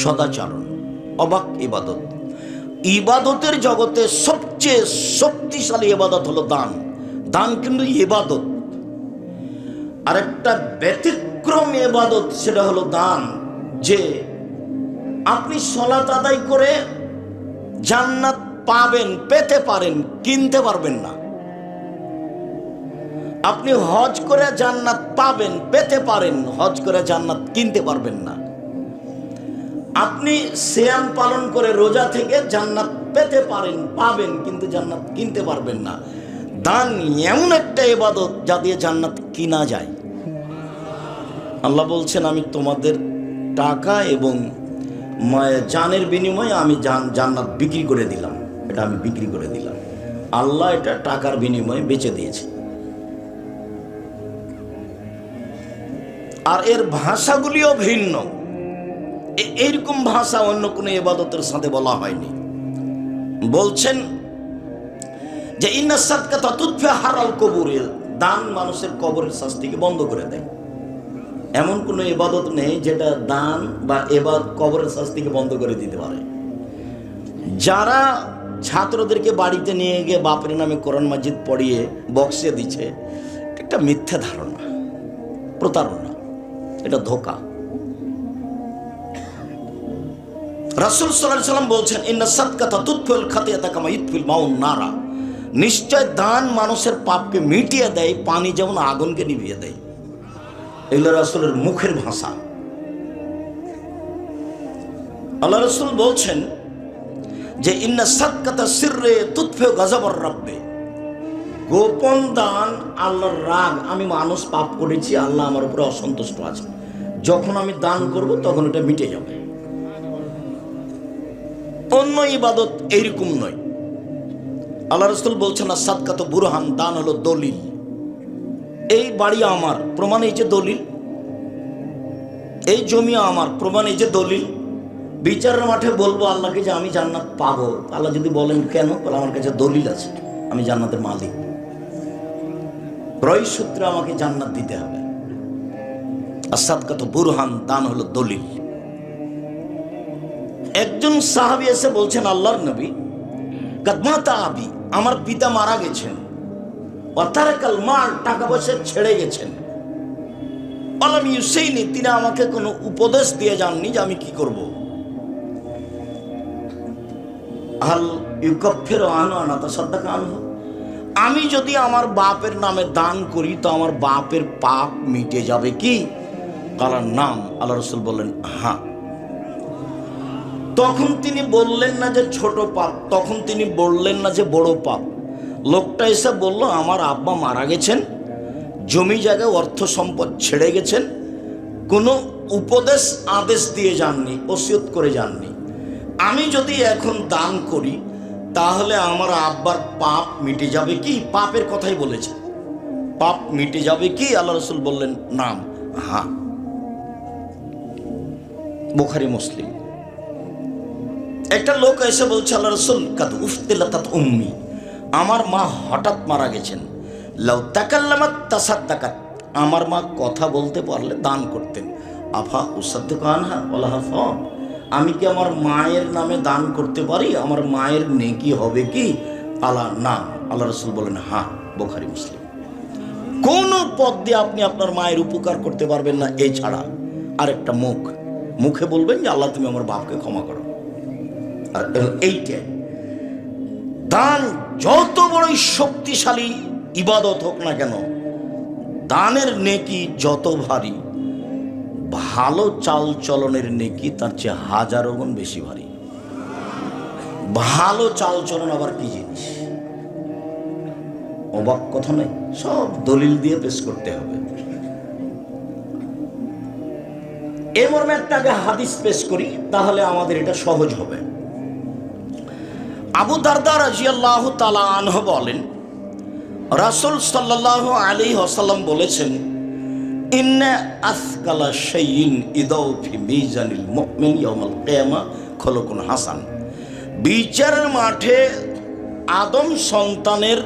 সদাচরণ, অবাক ইবাদত। ইবাদতের জগতে সবচেয়ে শক্তিশালী ইবাদত হলো দান। দান কিন্তু ইবাদত। আর একটা ব্যতিক্রম ইবাদত, সেটা হলো দান। যে আপনি সালাত আদায় করে জান্নাত পাবেন, পেতে পারেন, কিনতে পারবেন না। আপনি হজ করে জান্নাত পাবেন, পেতে পারেন, হজ করে জান্নাত কিনতে পারবেন না। আপনি সিয়াম পালন করে রোজা থেকে জান্নাত পেতে পারেন, পাবেন, কিন্তু জান্নাত কিনতে পারবেন না। দান এমন একটা ইবাদত যা দিয়ে জান্নাত কিনা যায়। আল্লাহ বলছেন, আমি তোমাদের টাকা এবং জানের বিনিময়ে আমি জান্নাত বিক্রি করে দিলাম। এটা আমি বিক্রি করে দিলাম। আল্লাহ এটা টাকার বিনিময়ে বেচে দিয়েছে। আর এর ভাষাগুলিও ভিন্ন। এইরকম ভাষা অন্য কোনো ইবাদতের সাথে বলা হয়নি। বলছেন যে ইন্না সাদকাতা তুতফি হারাল কবুরে, দান মানুষের কবরের শাস্তিকে বন্ধ করে দেয়। এমন কোনো ইবাদত নেই যেটা দান বা কবরের শাস্তিকে বন্ধ করে দিতে পারে। যারা ছাত্রদেরকে বাড়িতে নিয়ে গিয়ে বাপের নামে কোরআন মাজিদ পড়িয়ে বক্সে দিচ্ছে, একটা মিথ্যা ধারণা, প্রতারণা, এটা ধোঁকা। রাসূল সাল্লাল্লাহু আলাইহি ওয়াসাল্লাম বলছেন, ইন্না সাদকাতা তুতফিল খাতিয়াতা কামা ইতফিল মাউন নারা। নিশ্চয় দান মানুষের পাপকে মিটিয়ে দেয়, পানি যেমন আগুনকে নিভিয়ে দেয়। এগুলো রাসূলের মুখের ভাষা। আল্লাহ রাসূল বলছেন যে ইন্না সাদকাতা সিররে তুতফি গাযাবার রাব্বে। গোপন দান আল্লাহর রাগ। আমি মানুষ পাপ করেছি, আল্লাহ আমার উপরে অসন্তুষ্ট আছে, যখন আমি দান করব তখন এটা মিটে যাবে। অন্য ইবাদত এইরকম নয়। আল্লাহ রাসূল বলছেন, না সাদকাত বুরহান, দান হলো দলিল। এই বাড়ি আমার, প্রমাণ এই যে দলিল। এই জমি আমার, প্রমাণ এই যে দলিল। বিচারের মাঠে বলবো আল্লাহকে যে আমি জান্নাত পাবো। আল্লাহ যদি বলেন কেন, বলে আমার কাছে দলিল আছে, আমি জান্নাতের মালিক, রয় সূত্রে আমাকে জান্নাত দিতে হবে। আর সাদকাত বুরহান, দান হলো দলিল। একজন সাহাবী এসে বলছেন, আল্লাহর নবী, কাদমাতা আবি, আমার পিতা মারা গেছেন, ওয়াতারাকাল মাল, টাকা পয়সা ছেড়ে গেছেন, আলাম ইউসাইনি, তিনি আমাকে কোনো উপদেশ দিয়ে যাননি যে আমি কি করব। আল ইউকাফিরু আনহু আন আতাসাদ্দাকা আনহু, আমি যদি আমার বাপের নামে দান করি তো আমার বাপের পাপ মিটে যাবে কি? কালার নাম। আল্লাহ রাসূল বললেন, হ্যাঁ। তখন তিনি বললেন না যে ছোট পাপ, তখন তিনি বললেন না যে বড় পাপ। লোকটা এসে বলল, আমার আব্বা মারা গেছেন, জমি জায়গায় অর্থ সম্পদ ছেড়ে গেছেন, কোনো উপদেশ আদেশ দিয়ে যাননি, ওসিয়ত করে যাননি। আমি যদি এখন দান করি তাহলে আমার আব্বার পাপ মিটে যাবে কি? পাপের কথাই বলেছে, পাপ মিটে যাবে কি? আল্লাহ রাসূল বললেন, নাম, হ্যাঁ। বুখারী মুসলিম। একটা লোক এসে বলছে, আল্লাহ রাসূল, কাদ উফতিলাতাত উম্মি, আমার মা হঠাৎ মারা গেছেন, লাউ তাকাল্লামাত তাসাদ্দাকাত, আমার মা কথা বলতে পারলে দান করতেন। আফা উসাদ্দিকু আনহা ওয়ালাহা সাওয়াব, আমি কি আমার মায়ের নামে দান করতে পারি? আমার মায়ের নেকি হবে কি? আল্লাহ না। আল্লাহ রাসূল বলেন, হ্যাঁ। বুখারী মুসলিম। কোন পথ দিয়ে আপনি আপনার মায়ের উপকার করতে পারবেন না এছাড়া আরেকটা মুখে বলবেন যে আল্লাহ তুমি আমার বাপকে ক্ষমা করো। আর এইটাই দান। যত বড়ই শক্তিশালী ইবাদত হোক না কেন, দানের নেকি যত ভারী, ভালো চাল চলনের নেকি তার চেয়ে হাজারো গুণ বেশি ভারী। ভালো চাল চলন আবার কি জিনিস? অবাক কথা নয়, সব দলিল দিয়ে পেশ করতে হবে। এ মর্মে একটা আগে হাদিস পেশ করি, তাহলে আমাদের এটা সহজ হবে। আবু দারদা রাদিয়াল্লাহু তাআলা আনহু বলেন, রাসূল সাল্লাল্লাহু আলাইহি ওয়াসাল্লাম বলেছেন, ইন্না আসকালা শাইইন ইদাউ ফি মিজানিল মুমিন ইয়াউমাল কিয়ামা খলকুন হাসান। বিচারের মাঠে আদম সন্তানের,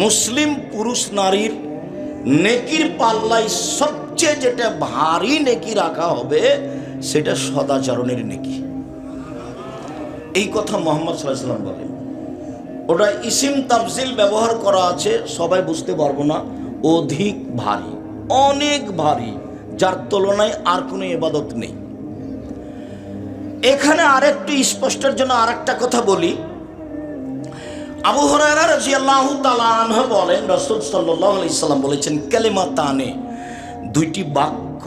মুসলিম পুরুষ নারীর নেকির পাল্লায় সবচেয়ে যেটা ভারী নেকি রাখা হবে সেটা সদাচরণের নেকি। এই কথা মুহাম্মদ সাল্লাল্লাহু আলাইহি ওয়াসাল্লাম বলেন। ওটা ইসিম তাফজিল ব্যবহার করা আছে, সবাই বুঝতে পারবো না, অধিক ভারী, অনেক ভারী, যার তুলনায় আর কোনো ইবাদত নেই। এখানে আরেকটু স্পষ্টের জন্য আরেকটা কথা বলি। আবু হুরায়রা রাদিয়াল্লাহু তাআলা আনহু বলেন, রাসূল সাল্লাল্লাহু আলাইহি সাল্লাম বলেছেন, কালিমাতানে, দুইটি বাক্য,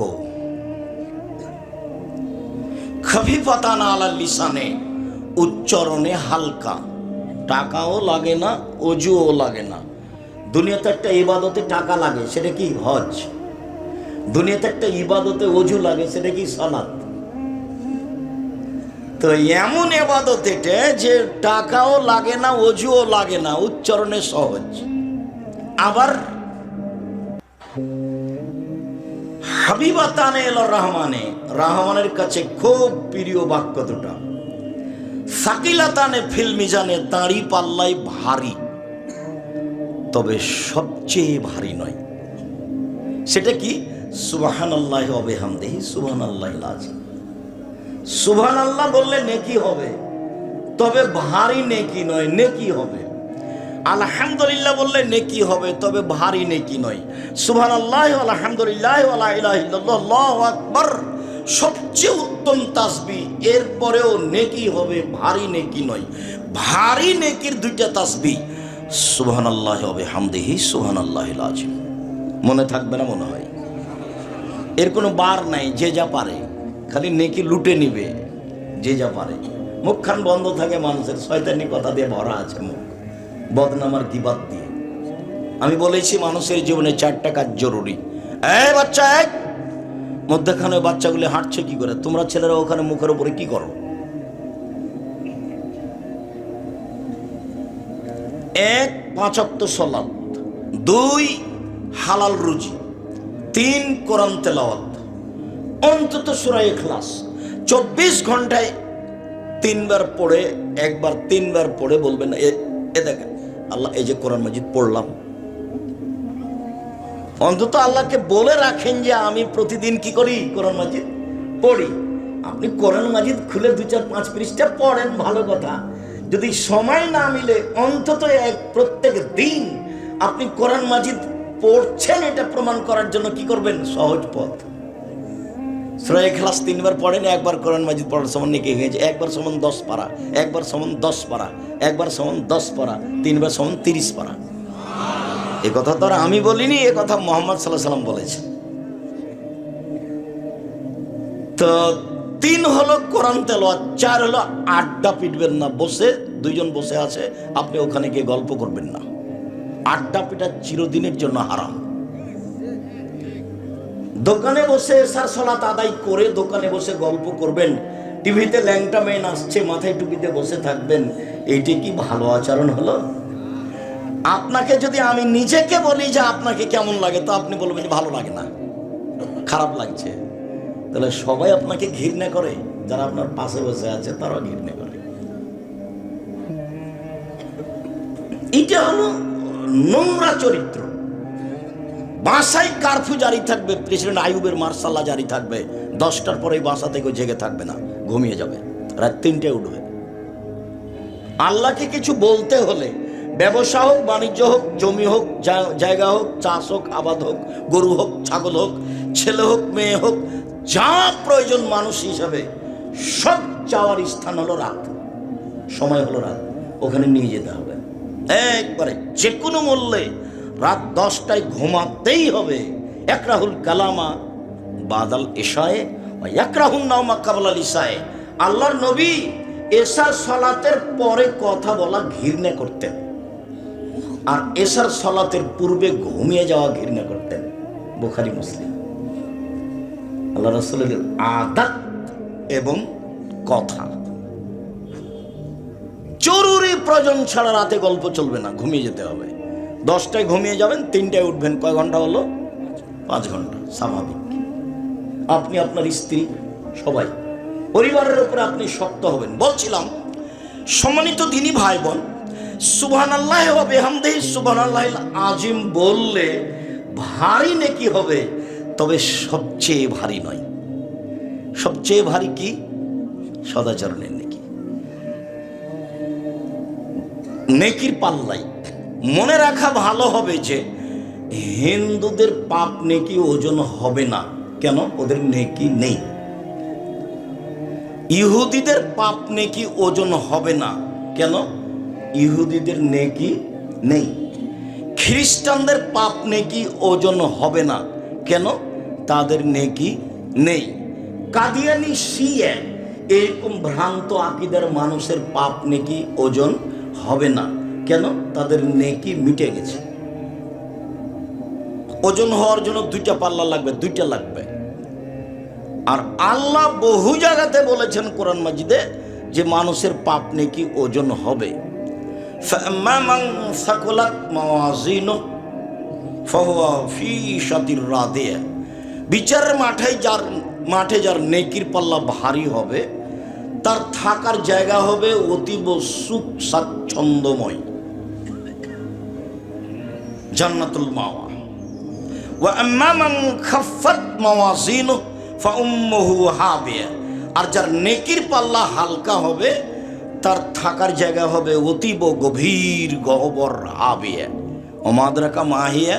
খফিফাতান আলাল লিসানে, উচ্চারণে হালকা, টাকাও লাগে না, অজুও লাগে না। দুনিয়াতে একটা ইবাদতে টাকা লাগে, সেটা কি হজ? দুনিয়াতে একটা ইবাদতে অজু লাগে, সেটা কি সালাত? তো এমন ইবাদত এটা যে টাকাও লাগে না, অজুও লাগে না, উচ্চারণে সহজ। আবার হাবিবাতানে ইলার রহমানে, রহমানের কাছে খুব প্রিয় বাক্য দুটা। সাকিলাতানে ফিল মিজানে, দাঁড়ি পাল্লায় ভারী, তবে সবচেয়ে ভারী নয়। সেটা কি? সুবহানাল্লাহি ওয়া বিহামদিহি সুবহানাল্লাহিল আযীম। সুবহানাল্লাহ বললে নেকি হবে, তবে ভারী নেকি নয়, নেকি হবে। আলহামদুলিল্লাহ বললে নেকি হবে, তবে ভারী নেকি নয়। সুবহানাল্লাহি ওয়া আলহামদুলিল্লাহি ওয়া লা ইলাহা ইল্লাল্লাহ আল্লাহু আকবার সবচেয়ে উত্তম তাসবিহ, এরপরেও নেকি হবে, ভারী নেকি নয়। ভারী নেকির দুইটা তাসবিহ, সুবহানাল্লাহি ওয়া বিহামদিহি সুবহানাল্লাহিল আযীম। মনে থাকবে না মনে হয়? এর কোনো বার নাই, যে যা পারে খালি নেকি লুটে নিবে, যে যা পারে। মুখখান বন্ধ থাকে মানুষের, শয়তানি কথা দিয়ে ভরা আছে মুখ, বদনামার গীবাত দিয়ে। আমি বলেছি মানুষের জীবনে 4টা কাজ জরুরি। এই বাচ্চা, এক মধ্যখানে বাচ্চাগুলি হাঁটছে কি করে? তোমরা ছেলেরা ওখানে মুখের উপরে কি করো? 1 5 ওয়াক্ত সালাত, 2 হালাল রুজি, 3 কোরআন তেলাওয়াত, অন্তত সূরা ইখলাস 24 ঘন্টায় 3 বার পড়ে, একবার 3 বার পড়ে বলবেন, এ দেখেন আল্লাহ, এই যে কোরআন মাজিদ পড়লাম। অন্তত আল্লাহকে বলে রাখেন যে আমি প্রতিদিন কি করি? কোরআন মাজিদ পড়ি। আপনি কোরআন মাজিদ খুলে 2 4 5 পৃষ্ঠা পড়েন, ভালো কথা। যদি সময় না মিলে অন্তত প্রত্যেক দিন আপনি কোরআন মাজিদ পড়ছেন, এটা প্রমাণ করার জন্য কি করবেন? সহজ পথ, সূরা ইখলাস 3 বার পড়েন, একবার কোরআন মাজিদ পড়ার সমান নেকি হয়ে যায়। একবার সমান 10 পারা, একবার সমান 10 পারা, একবার সমান 10 পারা, 3 বার সমান 30 পারা। এ কথা তো আর আমি বলিনি, এ কথা মুহাম্মদ সাল্লাল্লাহু আলাইহি সাল্লাম বলেছেন। তো 3 হলো কোরআন তেলাওয়াত, 4 হলো আড্ডা পিটবেন না। বসে 2 জন বসে আছে, আপনি ওখানে গিয়ে গল্প করবেন না। আড্ডা পিটা চিরদিনের জন্য হারাম। দোকানে বসে এশার সালাত আদায় করে দোকানে বসে গল্প করবেন, টিভিতে ল্যাংটা মেয়ে নাচছে, মাথায় টুপিতে বসে থাকবেন, এইটি কি ভালো আচরণ হলো? আপনাকে যদি আমি নিজেকে বলি যে আপনাকে কেমন লাগে, তো আপনি বলবেন ভালো লাগে না, খারাপ লাগছে। তাহলে সবাই আপনাকে ঘৃণা করে, যারা আপনার পাশে বসে আছে তারাও ঘৃণা করে। এটা হলো নোংরা চরিত্র। বাসায় কারফিউ জারি থাকবে, প্রেসিডেন্ট আইয়ুবের মার্শাল্লাহ জারি থাকবে, 10টার পরে বাসা থেকে জেগে থাকবে না, ঘুমিয়ে যাবে, রাত 3টায় উঠবে। আল্লাহকে কিছু বলতে হলে ব্যবসা হোক, বাণিজ্য হোক, জমি হোক, জায়গা হোক, চাষ হোক, আবাদ হোক, গরু হোক, ছাগল হোক, ছেলে হোক, মেয়ে হোক, যা প্রয়োজন মানুষ হিসাবে, সব চাওয়ার স্থান হলো রাত, সময় হলো রাত, ওখানে নিয়ে যেতে হবে একবারে যে কোনো মূল্যে। রাত 10টায় ঘুমাতেই হবে। একরাহুল কালামা বাদাল ইশায়ে ওয়া ইয়াকরাহুন নাওমা কাবলাল ইশায়ে। আল্লাহর নবী এশার সালাতের পরে কথা বলা ঘৃণা করতেন, আর এশার সালাতের পূর্বে ঘুমিয়ে যাওয়া ঘৃণা করতেন। বুখারী মুসলিম। আল্লাহ রাসূলের আদত এবং কথা। জরুরি প্রয়োজন ছাড়া রাতে গল্প চলবে না, ঘুমিয়ে যেতে হবে। 10টায় ঘুমিয়ে যাবেন, 3টায় উঠবেন, কয় ঘন্টা হলো? 5 ঘন্টা, স্বাভাবিক। আপনি, আপনার স্ত্রী, সবাই পরিবারের উপরে আপনি শক্ত হবেন। বলছিলাম সম্মানিত দিনী ভাই বোন, সুবহানাল্লাহি ওয়া বিহামদিহি সুবহানাল্লাহিল আযীম বললে ভারী নেকি হবে, তবে সবচেয়ে ভারী নয়। সবচেয়ে ভারী কি? সদাচরণের নেকি। নেকির পাল্লাই মনে রাখা ভালো হবে যে হিন্দুদের পাপ নেকি ওজন হবে না। কেন? ওদের নেকি নেই। ইহুদিদের পাপ নেকি ওজন হবে না। কেন? ইহুদিদের নেকি নেই। খ্রিস্টানদের পাপ নেকি ওজন হবে না। কেন? তাদের নেকি নেই। কাদিয়ানি, শিয়া এরকম ভ্রান্ত আকীদার মানুষের পাপ নেকি ওজন হবে না। কেন? তাদের নেকি মিটে গেছে। ওজন হওয়ার জন্য দুইটা পাল্লা লাগবে, দুইটা লাগবে। আর আল্লাহ বহু জায়গাতে বলেছেন কোরআন মাজিদে যে মানুষের পাপ নেকি ওজন হবে। فَأَمَّا مَنْ ثَقُلَتْ مَوَازِينُهُ فَهُوَ فِي عِيشَةٍ رَاضِيَةٍ। বিচারের মাঠে যার নেকির পাল্লা ভারী হবে তার থাকার জায়গা হবে অতীব সুখ স্বাচ্ছন্দ্যময়, জান্নাতুল মাওয়া। ওয়া আম্মা মান খাফফাত মাওয়াজিনুহু ফাউম্মুহু হাবিয়া। আর যার নেকির পাল্লা হালকা হবে তার থাকার জায়গা হবে অতীব গভীর গহ্বর হাবিয়া। ওমাদরাকা মাহিয়া।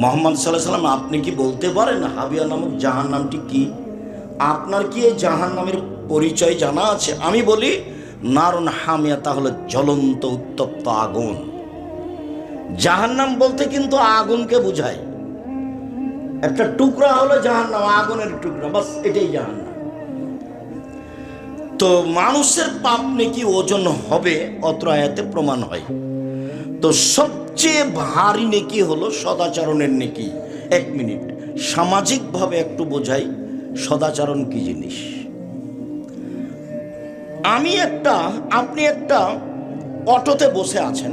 মুহাম্মদ সাল্লাল্লাহু আলাইহি সাল্লাম, আপনি কি বলতে পারেন হাবিয়া নামক জাহান্নামটি কি? আপনার কি এই জাহান্নামের পরিচয় জানা আছে? আমি বলি নারুন হামিয়া, তা হলো জ্বলন্ত উত্তপ্ত আগুন। জাহান্নাম বলতে কিন্তু আগুনকে বোঝায়। একটা টুকরা হলো জাহান্নাম, আগুনের টুকরা, বাস এটাই জাহান্নাম। তো মানুষের পাপ নেকি ওজন হবে অত্র আয়াতে প্রমাণ হয়। তো সবচেয়ে ভারী নেকি হলো সদাচরণের নেকি। 1 মিনিট সামাজিকভাবে একটু বোঝাই সদাচরণ কি জিনিস। আপনি একটা অটোতে বসে আছেন,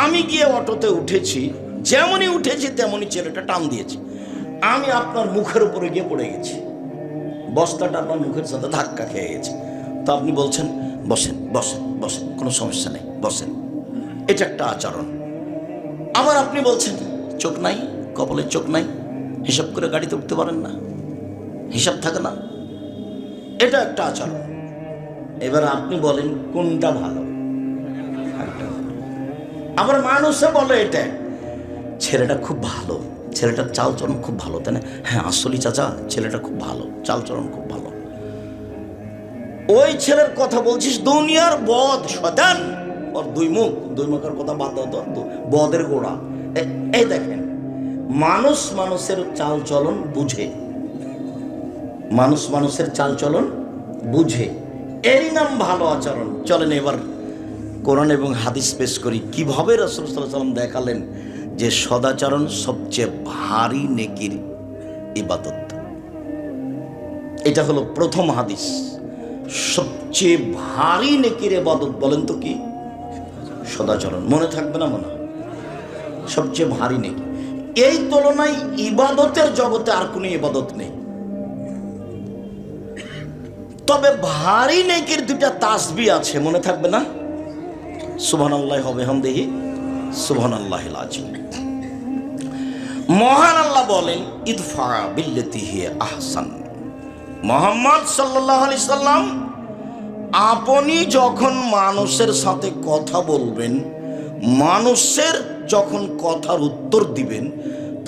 আমি গিয়ে অটোতে উঠেছি, যেমনই উঠেছি তেমনই ছেলেটা টান দিয়েছি, আমি আপনার মুখের উপরে গিয়ে পড়ে গেছি, বস্তাটা আপনার মুখের সাথে ধাক্কা খেয়ে গেছে। তো আপনি বলছেন বসেন বসেন বসেন, কোনো সমস্যা নেই, বসেন। এটা একটা আচরণ। আবার আপনি বলছেন চোখ নাই, কপালে চোখ নাই, হিসাব করে গাড়িতে উঠতে পারেন না, হিসাব থাকে না, এটা একটা আচরণ। এবার আপনি বলেন কোনটা ভালো? আবার মানুষে বলে এটা ছেলেটা খুব ভালো, ছেলেটার চালচরণ খুব ভালো, তাই না? হ্যাঁ আসলেই চাচা ছেলেটা খুব ভালো, চালচরণ খুব ভালো। ওই ছেলের কথা বলছিস দুনিয়ার বদ শয়তান, ওর দুই মুখের কথা বাদ দাও তো, বদের গোড়া। এই দেখেন, মানুষের চালচলন বুঝে, মানুষের চালচলন বুঝে, এরই নাম ভালো আচরণ। চলেন এবার কোরআন এবং হাদিস পেশ করি কিভাবে রাসূল সাল্লাল্লাহু আলাইহি ওয়াসাল্লাম দেখালেন যে সদাচরণ সবচেয়ে ভারী নেকির ইবাদত। এটা হলো প্রথম হাদিস। সবচেয়ে ভারী নেকির ইবাদত বলেন তো কি? সদাচরণ। মনে থাকবে না? মনে সবচেয়ে ভারী নেকি। এই তুলনায় ইবাদতের জগতে আর কোনো ইবাদত নেই। তবে ভারী নেকির দুটা তাসবিহ আছে, মনে থাকবে না? সুবহানাল্লাহি ওয়া বিহামদিহি সুবহানাল্লাহিল আযীম। মহান আল্লাহ বলেন ইদফা বিল্লাতি হিয়া আহসান। মুহাম্মদ সাল্লাল্লাহু আলাইহি সাল্লাম, আপনি যখন মানুষের সাথে কথা বলবেন, মানুষের যখন কথার উত্তর দিবেন,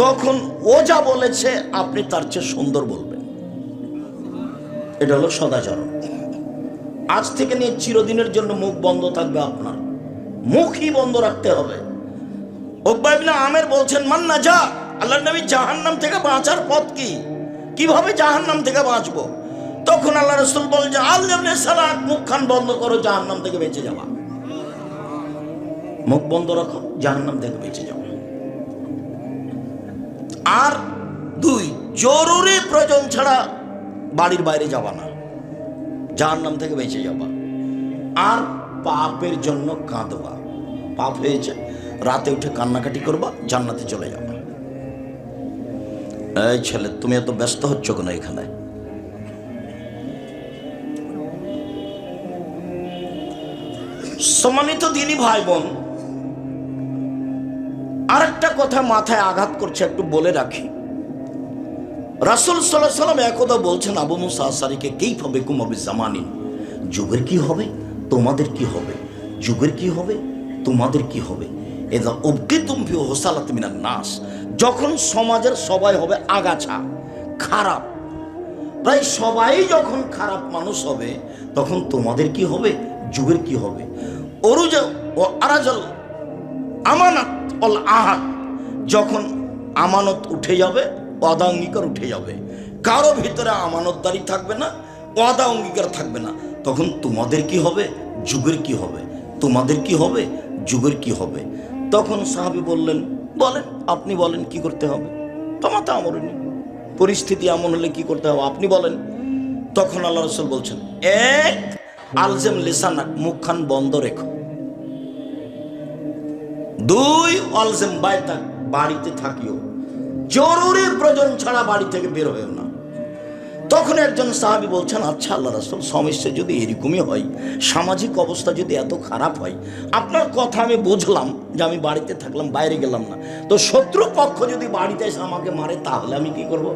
তখন ও যা বলেছে আপনি তার চেয়ে সুন্দর বলবেন। এটা হলো সদাচরণ। আজ থেকে নিয়ে চিরদিনের জন্য মুখ বন্ধ থাকবে, আপনার মুখই বন্ধ রাখতে হবে। উকবা ইবনে আমের বলছেন মান নাজা, আল্লাহর নবী জাহান্নাম থেকে বাঁচার পথ কি? কিভাবে জাহান্নাম থেকে বাঁচবো? তখন আল্লাহ রাসূল বলেন যে আল্লাহর সালাত, মুখখান বন্ধ করো, জাহান্নাম থেকে বেঁচে যাওয়া। মুখ বন্ধ রাখো, জাহান্নাম থেকে বেঁচে যাওয়া। আর 2, জরুরি প্রয়োজন ছাড়া বাড়ির বাইরে যাবা না, জাহান্নাম থেকে বেঁচে যাবা। আর পাপের জন্য কাঁদবা, পাপ হয়েছে, রাতে উঠে কান্নাকাটি করবা, জান্নাতে চলে যাবা। এই ছেলে তুমি এত ব্যস্ত হচ্ছ কেন এখানে? সম্মানিত দিনী ভাই বোন, আরেকটা কথা মাথায় আঘাত করছে, একটু বলে রাখি। রাসূল সাল্লাল্লাহু আলাইহি ওয়াসাল্লাম একদা বলছেন আবু মুসা আশআরীকে, কাইফা বিকুম বিজামানিন, যুগের কি হবে, তোমাদের কি হবে, যুগের কি হবে, তোমাদের কি হবে। এদা উবকিতুম ফি হুসালাত মিনান নাস, যখন সমাজের সবাই হবে আগাছা, খারাপ, প্রায় সবাই যখন খারাপ মানুষ হবে, তখন তোমাদের কি হবে, যুগের কি হবে। অরুজা ও আরাজাল আমানত অল আহাদ, যখন আমানত উঠে যাবে, ওয়াদা অঙ্গীকার উঠে যাবে, কারো ভিতরে আমানতদারি থাকবে না, ওয়াদা অঙ্গীকার থাকবে না, তখন তোমাদের কি হবে, যুগের কি হবে, তোমাদের কি হবে, যুগের কি হবে। তখন সাহাবী বললেন, বলেন, আপনি বলেন কি করতে হবে, তোমার তো আমরনি, পরিস্থিতি এমন হলে কি করতে হবে আপনি বলেন। তখন আল্লাহ রাসূল বলছেন, এক, আলজেম লিসানাক, মুখখান বন্ধ রেখো। দুই, আলজেম বাইতাক, বাড়িতে থাকিও, জরুরি প্রয়োজন ছাড়া বাড়ি থেকে বের হয়েও না। তখন একজন সাহাবী বলছেন, আচ্ছা আল্লাহ রাসূল, সমস্যা যদি এরকমই হয়, সামাজিক অবস্থা যদি এত খারাপ হয়, আপনার কথা আমি বুঝলাম যে আমি বাড়িতে থাকলাম, বাইরে গেলাম না, তো শত্রু পক্ষ যদি বাড়িতে এসে আমাকে মারে, তাহলে আমি কি করব?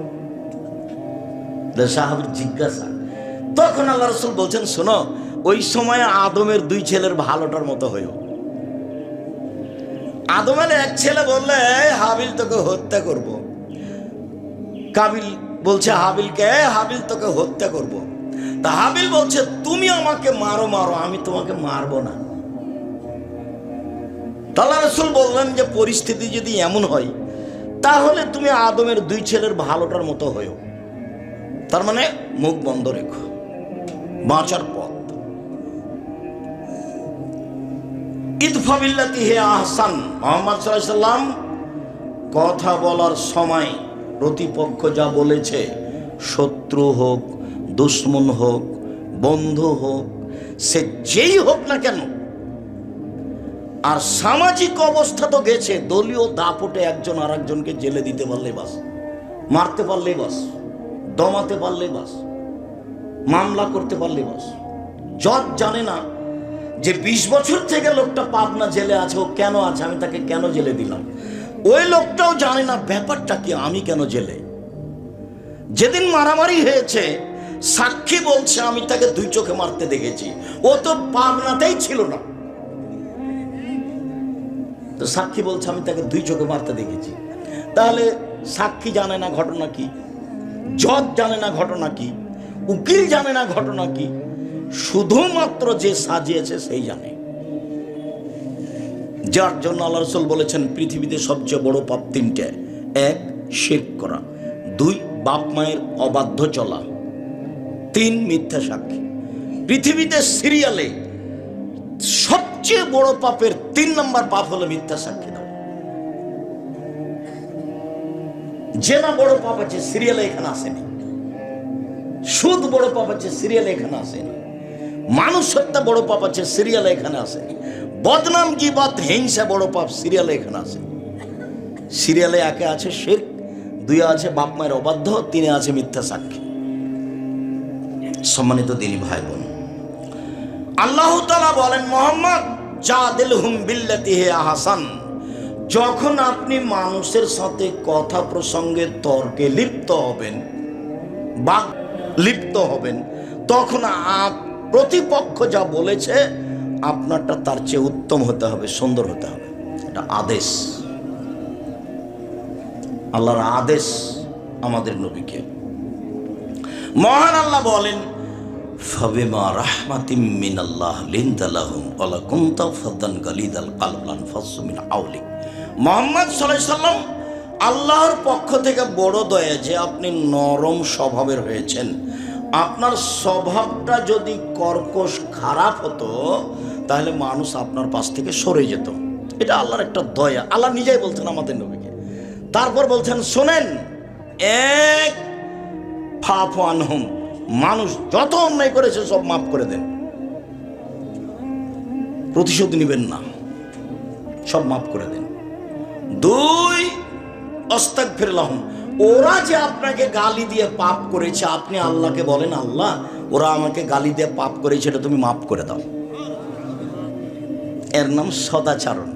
সাহাবীর জিজ্ঞাসা। তখন আল্লাহ রাসূল বলছেন, শোনো, ওই সময় আদমের দুই ছেলের ভালোটার মতো হইও। আদমের এক ছেলে বললে, হাবিল তোকে হত্যা করব। কাবিল বলছে হাবিলকে, হাবিল তোকে হত্যা করব। তা হাবিল বলছে, তুমি আমাকে মারো মারো, আমি তোমাকে মারবো না। আল্লাহ রাসূল বললেন যে পরিস্থিতি যদি এমন হয়, তাহলে তুমি আদমের দুই ছেলের ভালোটার মতো হইও। তার মানে মুখ বন্ধ রেখো, বাঁচার পথ। ইদফা বিল্লাতি হে আহসান, মুহাম্মদ সাল্লাল্লাহু আলাইহি সাল্লাম কথা বলার সময় প্রতিপক্ষ যা বলেছে, শত্রু হোক, দুশ্মন হোক, বন্ধু হোক, সে যেই হোক না কেন, আর সামাজিক অবস্থা তো গেছে, দলীয় দাপটে একজন আর একজনকে জেলে দিতে পারলেই বাস, মারতে পারলেই বাস, দমাতে পারলেই বাস, মামলা করতে পারলেই বাস। জজ জানে না যে 20 বছর থেকে লোকটা পাবনা জেলে আছে, ও কেন আছে, আমি তাকে কেন জেলে দিলাম। ওই লোকটাও জানে না ব্যাপারটা কি, আমি কেন জেলে। যেদিন মারামারি হয়েছে, সাক্ষী বলছে আমি তাকে দুই চোখে মারতে দেখেছি, ও তো পাবনাতেই ছিল না, তো সাক্ষী বলছে আমি তাকে দুই চোখে মারতে দেখেছি। তাহলে সাক্ষী জানে না ঘটনা কি, জজ জানে না ঘটনা কি, উকিল জানে না ঘটনা কি, শুধুমাত্র যে সাজিয়েছে সেই জানে। যার জন্য আল্লাহ রাসূল বলেছেন, পৃথিবীতে সবচেয়ে বড় পাপ তিনটে। এক, শিরক করা। দুই, বাপ মায়ের অবাধ্য চলা। তিন, মিথ্যা সাক্ষী। পৃথিবীতে সিরিয়ালে সবচেয়ে বড় পাপের 3 নম্বর পাপ হলো মিথ্যা সাক্ষী দাও। জেনা বড় পাপ আছে, সিরিয়ালে এখানে আসেনি। সুদ বড় পাপ আছে, সিরিয়ালে এখানে আসেনি। মানুষ হত্যা বড় পাপ আছে, সিরিয়ালে এখানে আসেনি। বদনাম, গীবত, হিংসা বড় পাপ, সিরিয়ালে এখানে আসেনি। সিরিয়ালে একে আছে শিরক, 2 আছে বাপ মায়ের অবাধ্য, 3 আছে মিথ্যা সাক্ষী। সম্মানিত দিনী ভাই বোন, আল্লাহ তাআলা বলেন, মুহাম্মদ জাদিলহুম বিল্লাতি হি আহসান, যখন আপনি মানুষের সাথে কথা প্রসঙ্গে তর্কে লিপ্ত হবেন, বাক লিপ্ত হবেন, তখন প্রতিপক্ষ যা বলেছে আপনারটা তার চেয়ে উত্তম হতে হবে, সুন্দর হতে হবে। এটা আদেশ, আল্লাহর আদেশ আমাদের নবীকে। মহান আল্লাহ বলেন, ফাবিমা রাহমাতিম মিনাল্লাহ লিনতা লাহুম ওয়া কুনতা ফাদ্দান গালিদাল কলব লানফাসু মিন হাওলিক। মুহাম্মদ সাল্লাল্লাহু আলাইহি সাল্লাম, আল্লাহর পক্ষ থেকে বড় দয়া যে আপনি নরম স্বভাবের হয়েছেন। আপনার স্বভাবটা যদি কর্কশ খারাপ হতো, তাহলে মানুষ আপনার পাশ থেকে সরে যেত। এটা আল্লাহর একটা দয়া। আল্লাহ নিজেই বলছেন আমাদের নবীকে। তারপর বলছেন, শোনেন, এক, ফাফু আনহুম, মানুষ যত অন্যায় করেছে সব মাফ করে দেন, প্রতিশোধ নেবেন না, সব মাফ করে দেন। 2, আস্তাগফির লাহুম, ওরা যে আপনাকে গালি দিয়ে পাপ করেছে, আপনি আল্লাহকে বলেন, আল্লাহ ওরা আমাকে গালি দিয়ে পাপ করেছে, এটা তুমি মাফ করে দাও। এর নাম সদাচরণ।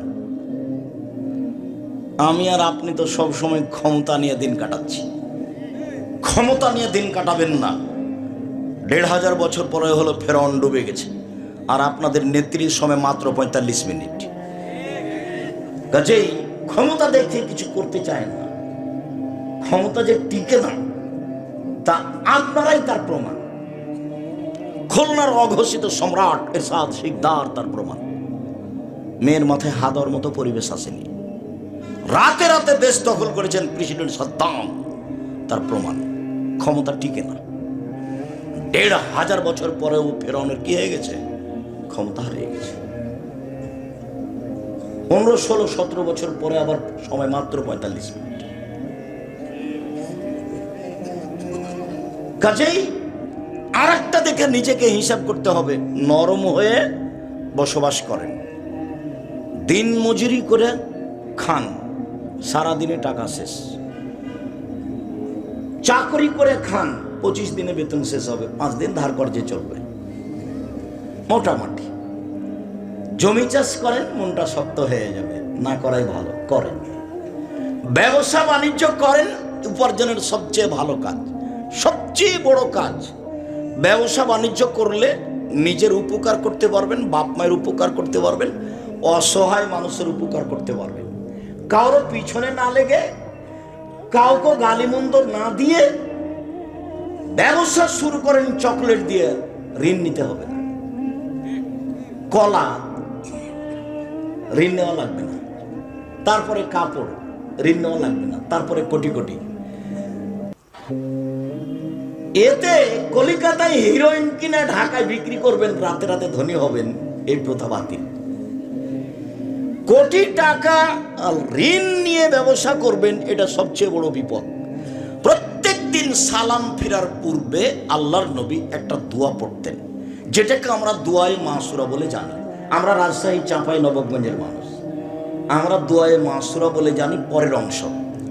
আমি আর আপনি তো সব সময় ক্ষমতা নিয়ে দিন কাটাচ্ছি, ক্ষমতা নিয়ে দিন কাটাবেন না। ১৫০০ বছর পরে হলো ফেরাউন ডুবে গেছে, আর আপনাদের নেত্রীর সময় মাত্র ৪৫ মিনিট। কাজেই ক্ষমতা দেখে কিছু করতে চায় না, ক্ষমতা যে টিকে না তা আপনারাই তার প্রমাণ। খুলনার অঘোষিত সম্রাট এরশাদ শিকদার তার প্রমাণ। মেয়ের মাথায় হাদার মতো পরিবেশ আসেনি, রাতে রাতে দেশ দখল করেছেন প্রেসিডেন্ট সাদ্দাম, তার প্রমাণ। ক্ষমতা টিকে না। ১৫০০ বছর পরেও ফেরাউনের কি হয়ে গেছে? ক্ষমতা হারিয়ে গেছে। ১৫, ১৬, ১৭ বছর পরে আবার সময় মাত্র ৪৫ মিনিট। কাজেই আর একটা দেখে নিজেকে হিসাব করতে হবে। নরম হয়ে বসবাস করেন, দিন মজুরি করে খান, সারাদিনে টাকা শেষ। চাকরি করে খান, ২৫ দিনে বেতন শেষ হবে, ৫ দিন ধার কর্জে চলবে মোটামুটি। জমি চাষ করেন, মনটা শক্ত হয়ে যাবে, না করাই ভালো। করেন, ব্যবসা বাণিজ্য করেন, উপার্জনের সবচেয়ে ভালো কাজ, সবচেয়ে বড় কাজ। ব্যবসা বাণিজ্য করলে নিজের উপকার করতে পারবেন, বাপ মায়ের উপকার করতে পারবেন, অসহায় মানুষের উপকার করতে পারবেন। কারো পিছনে না লেগে, কাউকে গালিমন্দ না দিয়ে ব্যবসা শুরু করেন। চকলেট দিয়ে ঋণ নিতে হবে না, কলা ঋণ নেওয়া লাগবে না, তারপরে কাপড় ঋণ নেওয়া লাগবে না, তারপরে কোটি কোটি। এতে কলিকাতায় হিরোইন কিনে ঢাকায় বিক্রি করবেন, রাতে রাতে ধনী হবেন, এই প্রথা বাতিল। কোটি টাকা ঋণ নিয়ে ব্যবসা করবেন, এটা সবচেয়ে বড় বিপদ। প্রত্যেক দিন সালাম ফেরার পূর্বে আল্লাহর নবী একটা দোয়া পড়তেন, যেটাকে আমরা দোয়ায়ে মাসুরা বলে জানি। আমরা রাজশাহী চাঁপাই নবাবগঞ্জের মানুষ, আমরা দোয়ায়ে মাসুরা বলে জানি পরের অংশ,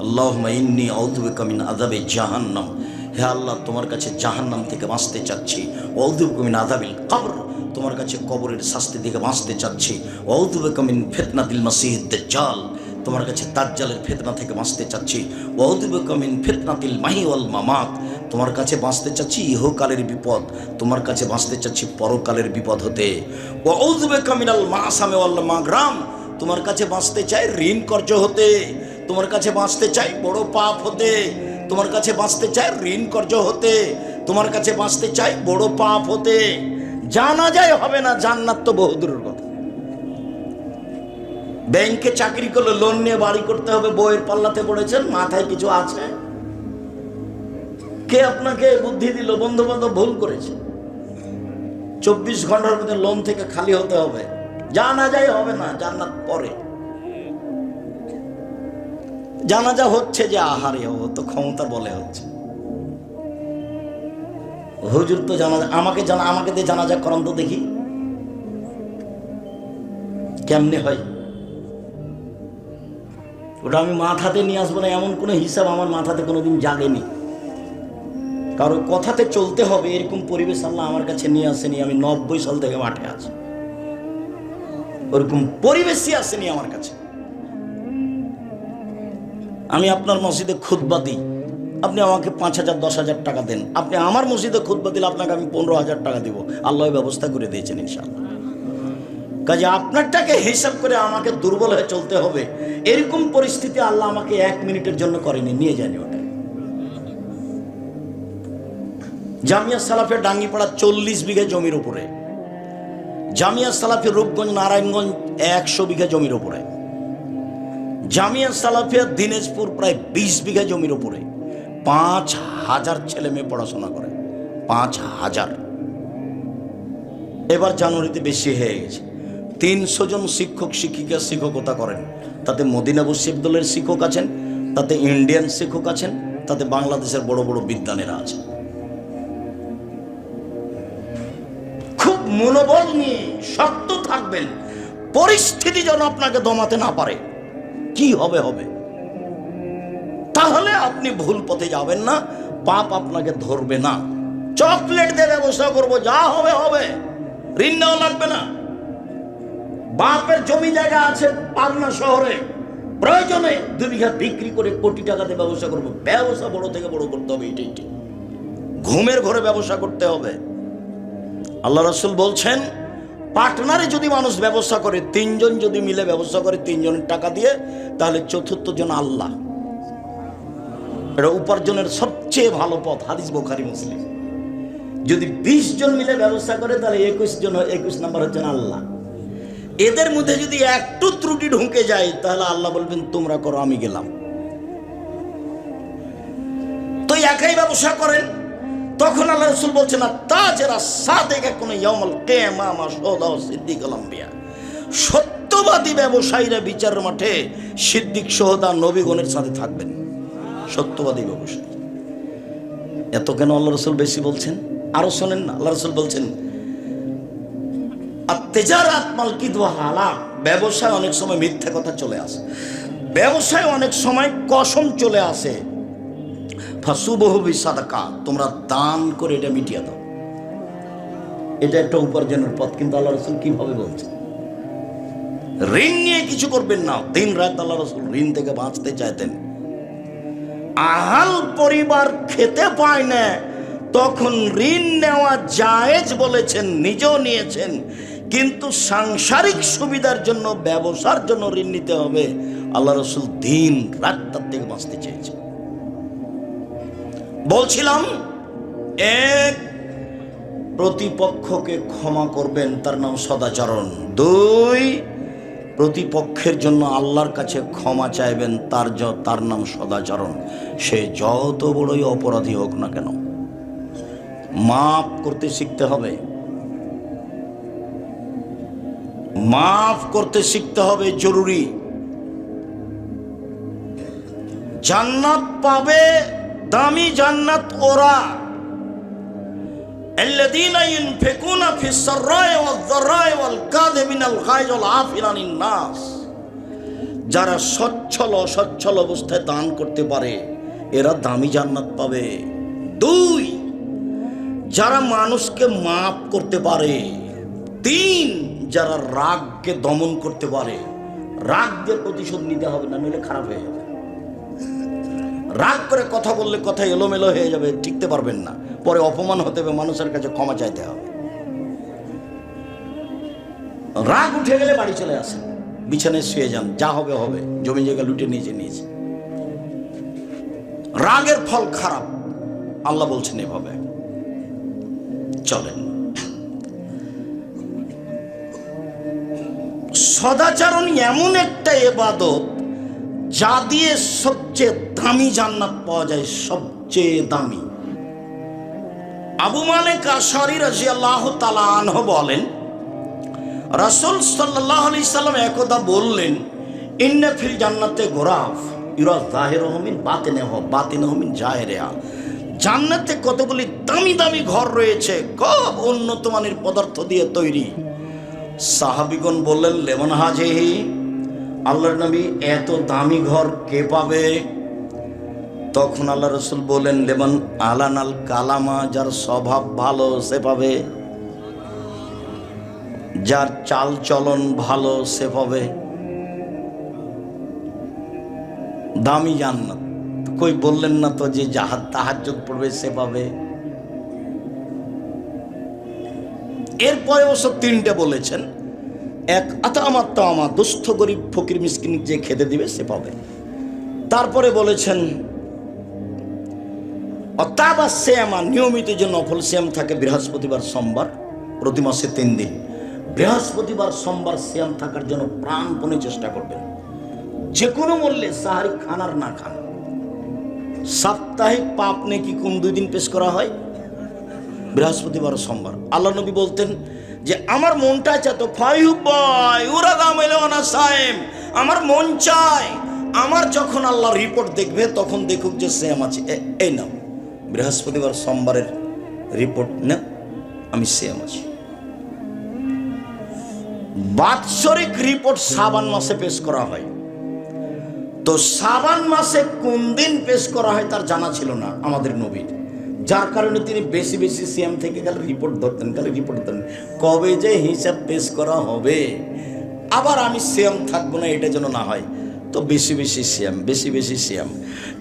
আল্লাহুম্মা ইন্নী আউযু বিকা মিন আযাবি জাহান্নাম। হে আল্লাহ, তোমার কাছে জাহান্নাম থেকে বাঁচতে চাচ্ছি। আউযু বিকা মিন আযাবিল কবর, তোমার কাছে কবরের শাস্তি থেকে বাঁচতে চাচ্ছি। আউযু বিকা মিন ফিতনাতিল মাসিহিদ দাজ্জাল, তোমার কাছে দাজ্জালের ফিতনা থেকে বাঁচতে চাচ্ছি। আউযু বিকা মিন ফিতনাতিল মাহি ওয়াল মামাত, তোমার কাছে বাঁচতে চাচ্ছি ইহকালের বিপদ, তোমার কাছে বাঁচতে চাচ্ছি পরকালের বিপদ হতে। আউযু বিকা মিনাল মাসামি ওয়াল মাগরাম, তোমার কাছে বাঁচতে চাই ঋণ কর্জ হতে, তোমার কাছে বাঁচতে চাই বড় পাপ হতে, তোমার কাছে বাঁচতে চাই ঋণ কর্জ হতে, তোমার কাছে বাঁচতে চাই বড় পাপ হতে। জানা যায় হবে না, জান্নাত তো বহুদূরের কথা। ব্যাংকে চাকরি করলে লোন নিয়ে বাড়ি করতে হবে, বইয়ের পাল্লাতে পড়েছেন, মাথায় কিছু আছে? কে আপনাকে বুদ্ধি দিল? বন্ধু বান্ধব ভুল করেছে। ২৪ ঘন্টার মধ্যে লোন থেকে খালি হতে হবে, জানা যায় হবে না, জান্নাত পরে। জানাজা হচ্ছে যে আহারে তো ক্ষমতা বলে হচ্ছে। হুজুর তো জানাজা, আমাকে দিয়ে জানাজা করান তো দেখি কেমনে হয়। ওটা আমি মাথাতে নিয়ে আসবো না, এমন কোনো হিসাব আমার মাথাতে কোনোদিন জাগেনি। কারো কথাতে চলতে হবে, এরকম পরিবেশ আল্লাহ আমার কাছে নিয়ে আসেনি। আমি ৯০ সাল থেকে মাঠে আছি, ওরকম পরিবেশই আসেনি আমার কাছে। আমি আপনার মসজিদে খুতবা দিই, আপনি আমাকে ৫,০০০, ১০,০০০ টাকা দেন। আপনি আমার মসজিদে খুতবা দিলে আপনাকে আমি ১৫,০০০ টাকা দিব। আল্লাহ ব্যবস্থা করে দিয়েছেন ইনশাআল্লাহ। কাজে আপনারটাকে হিসাব করে আমাকে দুর্বল হয়ে চলতে হবে, এরকম পরিস্থিতি আল্লাহ আমাকে ১ মিনিটের জন্য করেনি, নিয়ে যায়নি ওটা। জামিয়া সালাফের ডাঙ্গিপাড়া ৪০ বিঘা জমির উপরে, জামিয়া সালাফের রূপগঞ্জ নারায়ণগঞ্জ ১০০ বিঘা জমির উপরে, জামিয়া সালাফিয়া দিনাজপুর প্রায় ২০ বিঘা জমির উপরে। ৫,০০০ ছেলে মেয়ে পড়াশোনা করে, ৫,০০০। এবার জানুয়ারিতে বেশি হয়ে গেছে। ৩০০ জন শিক্ষক শিক্ষিকা শিক্ষকতা করেন। তাতে মদিনা বিশ্ববিদ্যালয়ের শিক্ষক আছেন, তাতে ইন্ডিয়ান শিক্ষক আছেন, তাতে বাংলাদেশের বড় বড় বিদ্যানেরা আছেন। খুব মনোবল নিয়ে শক্ত থাকবেন, পরিস্থিতি যেন আপনাকে দমাতে না পারে। কি হবে হবে, তাহলে আপনি ভুল পথে যাবেন না, পাপ আপনাকে ধরবে না। চকলেট দিয়ে ব্যবসা করবো, যা হবে হবে, ঋণ নেওয়া লাগবে না। বাপের জমি জায়গা আছে পাবনা শহরে, প্রয়োজনে 2 বিঘা বিক্রি করে কোটি টাকাতে ব্যবসা করবো। ব্যবসা বড় থেকে বড় করতে হবে, এটাই ঠিক। ঘুমের ঘরে ব্যবসা করতে হবে। আল্লাহ রাসূল বলছেন, পার্টনারে যদি মানুষ ব্যবসা করে, 3 জন যদি মিলে ব্যবসা করে 3 জনের টাকা দিয়ে, তাহলে চতুর্থ জন আল্লাহ। এটা উপার্জনের সবচেয়ে ভালো পথ, হাদিস বুখারী মুসলিম। যদি 20 জন মিলে ব্যবসা করে, তাহলে 21 নম্বর হচ্ছেন আল্লাহ। এদের মধ্যে যদি একটু ত্রুটি ঢুকে যায়, তাহলে আল্লাহ বলবেন তোমরা করো, আমি গেলাম। তো একাই ব্যবসা করেন, তখন আল্লাহ রাসূল বলছেন, তাজেরা সাদেকা কোন ইয়াউমুল কিয়ামা মা শুহাদা ও সিদ্দিকুল আম্বিয়া। সত্যবাদী ব্যবসায়ীরা বিচারের মাঠে সিদ্দিক, শুহাদা, নবীগণের সাথে থাকবেন। সত্যবাদী ব্যবসায়ী। এত কেন আল্লাহ রাসূল বেশি বলছেন? আরো শোনেন না, আল্লাহ রাসূল বলছেন, আত-তিজারাত মাল কিদ ওয়া হালাক। ব্যবসায় অনেক সময় মিথ্যা কথা চলে আসে, ব্যবসায় অনেক সময় কসম চলে আসে। ফাসুবহু বিসাদাকা, তোমরা দান করে এটা মিটিয়ে দাও। এটা একটা উপার্জনের পথ। কিন্তু আল্লাহ রাসূল কিভাবে বলছেন? ঋণ নিয়ে কিছু করবেন না। দিন রাত আল্লাহ রাসূল ঋণ থেকে বাঁচতে চাইতেন। আহাল পরিবার খেতে পায় না, তখন ঋণ নেওয়া জায়েজ বলেছেন, নিজেও নিয়েছেন। কিন্তু সাংসারিক সুবিধার জন্য, ব্যবসার জন্য ঋণ নিতে হবে। আল্লাহ রাসূল দিন রাত তার থেকে বাঁচতে চেয়েছেন। বলছিলাম, 1, প্রতিপক্ষকে ক্ষমা করবেন, তার নাম সদাচরণ। 2, প্রতিপক্ষের জন্য আল্লাহর কাছে ক্ষমা চাইবেন, তার নাম সদাচরণ। সে যত বড়ই অপরাধী হোক না কেন, মাফ করতে শিখতে হবে। মাফ করতে শিখতে হবে, জরুরি। জান্নাত পাবে, দামি জান্নাত ওরা, আল্লাযীনা ইউনফিকুনা ফিস সাররাই ওয়াজ যাররাই ওয়াল কাযিমিনাল গায়জ ওয়াল আফিনা আনিন নাস। যারা সচ্ছল অসচ্ছল অবস্থায় দান করতে পারে, এরা দামি জান্নাত পাবে। 2, যারা মানুষকে মাফ করতে পারে। 3, যারা রাগকে দমন করতে পারে। রাগ দিয়ে প্রতিশোধ নিতে হবে না, নইলে খারাপ হয়ে যাবে। রাগ করে কথা বললে কথা এলোমেলো হয়ে যাবে, টিকতে পারবেন না, পরে অপমান হতে হবে, মানুষের কাছে ক্ষমা চাইতে হবে। রাগ উঠে গেলে বাড়ি চলে আসেন, বিছানায় শুয়ে যান, যা হবে হবে, জমি জায়গা লুটে নিয়েছে। রাগের ফল খারাপ, আল্লাহ বলছেন এভাবে। চলেন, সদাচরণ এমন একটা ইবাদত যা দিয়ে সবচেয়ে দামি জান্নাত পাওয়া যায়, সবচেয়ে দামি। আবু মালিক আশআরী রাদিয়াল্লাহু তাআলা আনহু বলেন, রাসূল সাল্লাল্লাহু আলাইহি সাল্লাম একদা বললেন, ইন্না ফিল জান্নাতে গোরাফ ইউরা যাহিরুহু মিন বাতিনুহু মিন জাহিরিহা। জান্নাতে কতগুলি দামি দামি ঘর রয়েছে, খুব উন্নত মানের পদার্থ দিয়ে তৈরি। সাহাবীগণ বললেন, লেমন হাজিহি, আল্লাহর নবী এত দামি ঘর কে পাবে? তখন আল্লাহ রাসূল বলেন, লেমন আলানাল কালামা, যার স্বভাব ভালো সে পাবে, যার চাল চলন ভালো সে পাবে। দামি জান্নাত। কই বললেন না তো যে তাহাজ্জুদ পড়বে সে পাবে। এরপরে অবশ্য 3টে বলেছেন। 1, আতামাত্তামা, দুস্থ গরিব ফকির মিসকিন যে খেতে দিবে সে পাবে। তারপরে বলেছেন অতাবা সিয়ামা, নিয়মিত যে নফল সিয়াম থাকে, বৃহস্পতিবার সোমবার, প্রতি মাসে 3 দিন। বৃহস্পতিবার সোমবার সিয়াম থাকার জন্য প্রাণপণে চেষ্টা করবেন, যে কোনো মূল্যে, সাহারি খান আর না খান। সাপ্তাহিক পাপ নেকি কোন 2 দিন পেশ করা হয়? বৃহস্পতিবার ও সোমবার। আল্লাহ নবী বলতেন যে আমার মনটা চায় তো আমার মন চায়, আমার যখন আল্লাহ রিপোর্ট দেখবে তখন দেখুক যে সিয়াম আছে, এই নাও বৃহস্পতিবার সোমবারের রিপোর্ট না, আমি সিয়াম আছি। বাৎসরিক রিপোর্ট শাবান মাসে পেশ করা হয়। তো শাবান মাসে কোন দিন পেশ করা হয় তার জানা ছিল না আমাদের নবীর, যার কারণে তিনি বেশি বেশি সিয়াম থেকে গেলে রিপোর্ট ধরতেন, কবে যে হিসাব পেশ করা হবে, আবার আমি সিয়াম থাকবো না, এটা যেন না হয়। তো বেশি বেশি সিয়াম, বেশি বেশি সিয়াম।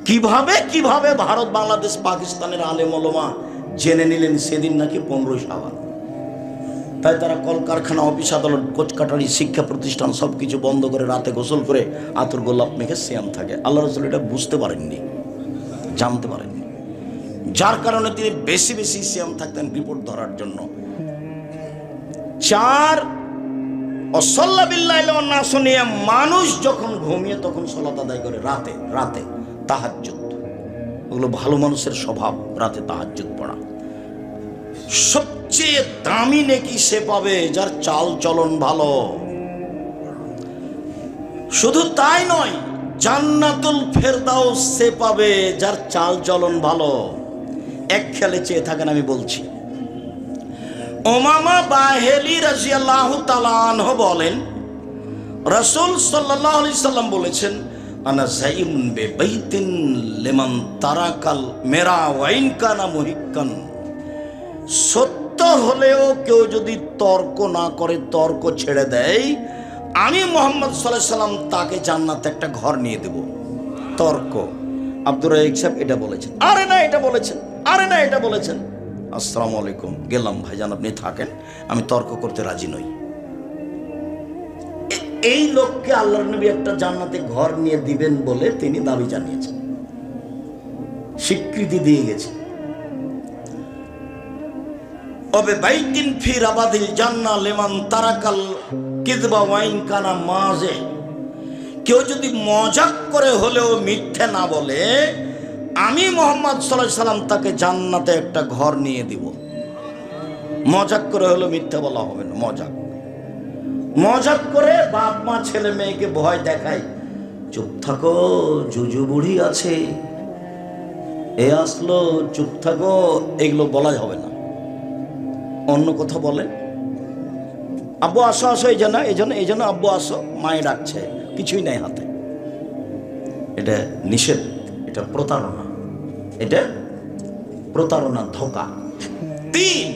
কিভাবে কিভাবে ভারত, বাংলাদেশ, পাকিস্তানের আলেম ওলামা জেনে নিলেন সেদিন নাকি 15 শাবান। তাই তারা কলকারখানা, অফিস, আদালত, কোচকাটারি, শিক্ষা প্রতিষ্ঠান সব কিছু বন্ধ করে রাতে গোসল করে আতর গোলাপ মেখে সিয়াম থাকে। আল্লাহ রাসূল এটা বুঝতে পারেননি, জানতে পারেননি, যার কারণে তিনি বেশি বেশি সিয়াম থাকতেন রিপোর্ট ধরার জন্য। 4 অসল্লা বিল্লাহি ওয়ান নাস নিয়ে মানুষ যখন ঘুমিয়ে তখন সালাত আদায় করে রাতে, রাতে তাহাজ্জুদ। ওগুলো ভালো মানুষের স্বভাব, রাতে তাহাজ্জুদ পড়া। সবচেয়ে দামি নেকি সে পাবে যার চাল চলন ভালো। শুধু তাই নয়, জান্নাতুল ফেরদাউস সে পাবে যার চাল চলন ভালো। এক খেয়ালে চেয়ে থাকেন, আমি বলছি। উমামা বাহেলি রাদিয়াল্লাহু তাআলা আনহু বলেন, রাসূল সাল্লাল্লাহু আলাইহি সাল্লাম বলেছেন, আনা যাইমুন বিবাইতিন লিমান তারাকাল মেরা ওয়া ইন কানা মুহিক্কান। সত্য হলেও কেউ যদি তর্ক না করে, তর্ক ছেড়ে দেয়, আমি মুহাম্মদ সাল্লাল্লাহু আলাইহি সাল্লাম তাকে জান্নাতে একটা ঘর নিয়ে দেব। তর্ক। আব্দুর রাজ্জাক সাহেব এটা বলেছেন, আরে না এটা বলেছেন, আরে না এটা বলেছেন। আসসালামু আলাইকুম, গেলাম ভাইজান, আপনি থাকেন, আমি তর্ক করতে রাজি নই। এই লোককে আল্লাহর নবী একটা জান্নাতে ঘর নিয়ে দিবেন বলে তিনি দাবি জানিয়েছেন, স্বীকৃতি দিয়ে গেছেন। ওবে বাইতিন ফি রাবাদিল জান্নাহ লিমান তারাকাল কিযবা ওয়া ইন কানা মাজে। কেউ যদি মজাক করে হলেও মিথ্যে না বলে, আমি মুহাম্মদ সাল্লাল্লাহু আলাইহি সাল্লাম তাকে জান্নাতে একটা ঘর নিয়ে দিব। মজাক করে হলেও মিথ্যে বলা হবে না। মজাক, মজাক করে বাপ মা ছেলে মেয়েকে ভয় দেখায়, চুপ থাকো জুজু বুড়ি আছে, এ আসলো, চুপ থাকো, এগুলো বলা হবে না। অন্য কথা বলে, আব্বু আসো আসো, এই জন্য আব্বু আসো, মায়ে ডাকছে, কিছুই নাই হাতে। এটা নিষেধ, এটা প্রতারণা, এটা প্রতারণা, ধোঁকা। 3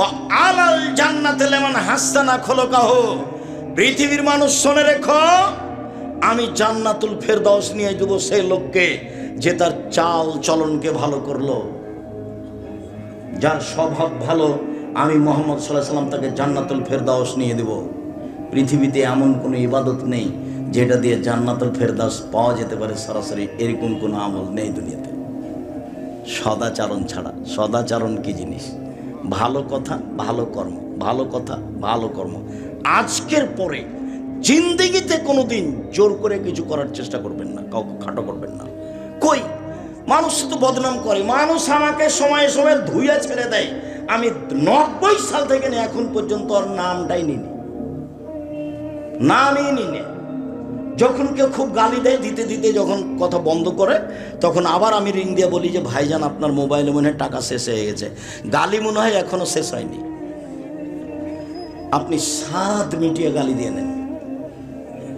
ও আলাল জান্নাতে লিমান হাসানা খলকাহু। পৃথিবীর মানুষ শুনে রেখো, আমি জান্নাতুল ফেরদাউস নিয়ে দেব সেই লোককে যে তার চাল চলনকে ভালো করলো, যার স্বভাব ভালো। আমি মুহাম্মদ সাল্লাল্লাহু আলাইহি সাল্লাম তাকে জান্নাতুল ফেরদাউস নিয়ে দেব। পৃথিবীতে এমন কোনো ইবাদত নেই যেটা দিয়ে জান্নাতুল ফেরদাউস পাওয়া যেতে পারে সরাসরি, এরকম কোনো আমল নেই দুনিয়াতে, সদাচরণ ছাড়া। সদাচরণ কি জিনিস? ভালো কথা, ভালো কর্ম, ভালো কথা, ভালো কর্ম। আজকের পরে জিন্দেগিতে কোনোদিন জোর করে কিছু করার চেষ্টা করবেন না, কাউকে খাটো করবেন না। কই মানুষ তো বদনাম করে, মানুষ আমাকে সময়ে সময়ে ধুইয়া ছেড়ে দেয়। আমি 90 সাল থেকে নিয়ে এখন পর্যন্ত ওর নামটাই নিনি, নামই নিনে। যখন কেউ খুব গালি দেয়, দিতে দিতে যখন কথা বন্ধ করে, তখন আবার আমি রিং দিয়ে বলি যে ভাইজান আপনার মোবাইলে মনে হয় টাকা শেষ হয়ে গেছে। গালি মনে হয় এখনো শেষ হয়নি, আপনি স্বাদ মিটিয়ে গালি দিয়ে নেন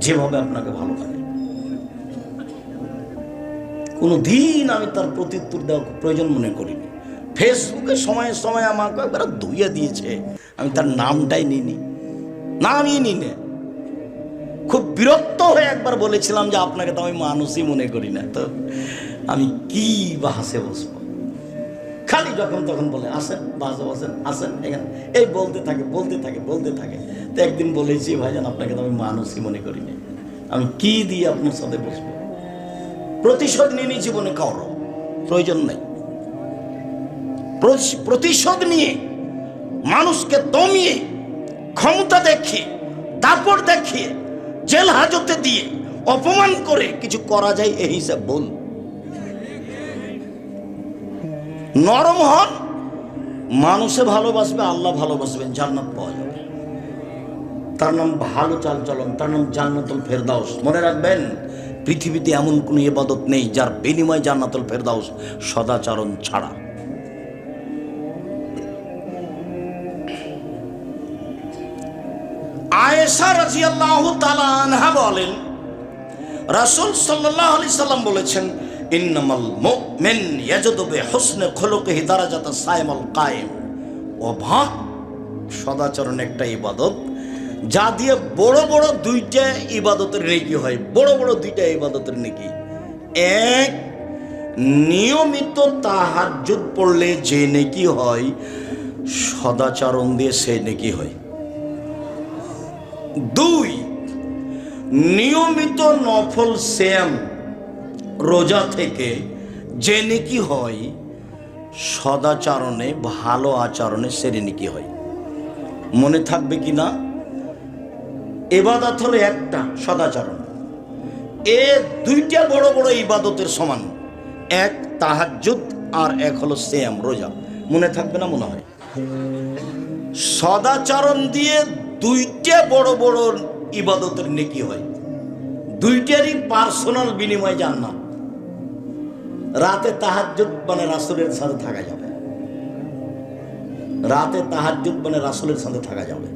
যেভাবে আপনাকে ভালো লাগে। কোনো দিন আমি তার প্রত্যুত্তর দেওয়া প্রয়োজন মনে করিনি। ফেসবুকে সময়ে সময়ে আমাকে একবার ধুইয়া দিয়েছে, আমি তার নামটাই নিইনি, নামই নিনে। খুব বিরক্ত হয়ে একবার বলেছিলাম যে আপনাকে তো আমি মানুষই মনে করি না, তো আমি কি বা হাসে বসবো। খালি যখন তখন বলে আসেন, বাসে বসেন, আসেন এখানে, এই বলতে থাকে বলতে থাকে বলতে থাকে। তো একদিন বলেছি ভাইজান আপনাকে তো আমি মানুষই মনে করি না, আমি কি দিয়ে আপনার সাথে বসবো। প্রতিশোধ নিয়ে জীবনে কারো প্রয়োজন নেই। প্রতিশোধ নিয়ে মানুষকে দমিয়ে, ক্ষমতা দেখিয়ে, দাপট দেখিয়ে, জেল হাজতে দিয়ে, অপমান করে কিছু করা যায় এই হিসাব বল। নরম হন, মানুষে ভালোবাসবে, আল্লাহ ভালোবাসবেন, জান্নাত পাওয়া যাবে। তার নাম ভালো চাল চলন, তার নাম জান্নাতুল ফেরদাউস। মনে রাখবেন, পৃথিবীতে এমন কোনো ইবাদত নেই যার বিনিময় জান্নাতুল ফেরদাউস সদাচরণ ছাড়া। আয়েশা রাদিয়াল্লাহু তাআলা আনহা বলেন, রাসূল সাল্লাল্লাহু আলাইহি সাল্লাম বলেছেন, ইন্নামাল মুমিন ইয়াজুদু বিহুসনি খুলুকিহি দারাজাতাস সাইমুল কায়েম। অবাক, সদাচরণ একটা ইবাদত যা দিয়ে বড় বড় দুইটা ইবাদতের নেকি হয়। বড় বড় দুইটা ইবাদতের নেকি, এক নিয়মিত তাহাজ্জুদ পড়লে যে নেকি হয়, সদাচরণ দিয়ে সে নেকি হয়। দুই, নিয়মিত নফল সিয়াম রোজা থেকে যে নেকি হয়, সদাচরণে ভালো আচরণে সে নেকি হয়। মনে থাকবে কি না? ইবাদত হলো একটা, সদাচরণ। এ দুইটা বড় বড় ইবাদতের সমান, এক তাহাজ্জুদ আর এক হলো সিয়াম রোজা। মনে থাকবে না মনে হয়? সদাচরণ দিয়ে দুইটা বড় বড় ইবাদতের নেকি হয়, দুইটারই পার্সোনাল বিনিময় জান্নাত। রাতে তাহাজ্জুদ মানে রাসূলের সাথে থাকা যাবে, রাতে তাহাজ্জুদ মানে রাসূলের সাথে থাকা যাবে।